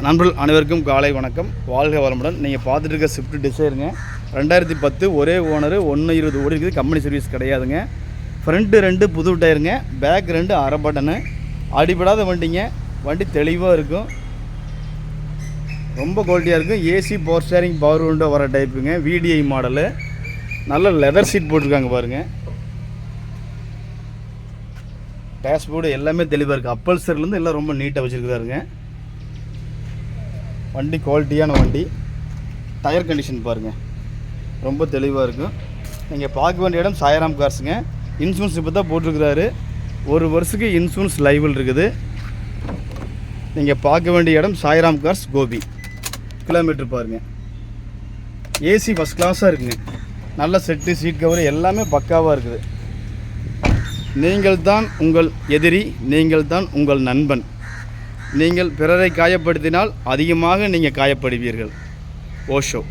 நண்பர்கள் அனைவருக்கும் காலை வணக்கம். வாழ்க வளமுடன். நீங்கள் பார்த்துட்டு இருக்க ஸ்விஃப்ட் டிசைருங்க. 2010 ஒரே ஓனர், 120 ஓடி இருக்குது. கம்பெனி சர்வீஸ் கிடையாதுங்க. ஃப்ரண்ட்டு 2 புது டயருங்க, பேக் 2 அரை பட்டனு. அடிபடாத வண்டிங்க. வண்டி தெளிவாக இருக்கும், ரொம்ப குவாலிட்டியாக இருக்கும். AC, power steering, power window வர டைப்புங்க. VDI model. நல்ல லெதர் சீட் போட்டிருக்காங்க பாருங்கள். டேஷ்போர்டு எல்லாமே தெளிவாக இருக்குது. அப்பல்சர்லேருந்து எல்லாம் ரொம்ப நீட்டாக வச்சுருக்குறாருங்க. வண்டி குவாலிட்டியான வண்டி. டயர் கண்டிஷன் பாருங்கள், ரொம்ப தெளிவாக இருக்கும். நீங்கள் பார்க்க வேண்டிய இடம் சாய்ராம் கார்ஸுங்க. இன்சூரன்ஸ் இப்போ தான் போட்டிருக்கிறாரு. 1 வருஷத்துக்கு இன்சூரன்ஸ் லைவில் இருக்குது. நீங்கள் பார்க்க வேண்டிய இடம் சாய்ராம் கார்ஸ், கோபி. கிலோமீட்டர் பாருங்கள். ஏசி ஃபஸ்ட் கிளாஸாக இருக்குங்க. நல்ல செட்டு, சீட் கவர் எல்லாமே பக்காவாக இருக்குது. நீங்கள் தான் உங்கள் எதிரி, நீங்கள் தான் உங்கள் நண்பன். நீங்கள் பிறரை காயப்படுத்தினால் அதிகமாக நீங்கள் காயப்படுவீர்கள். ஓஷோ.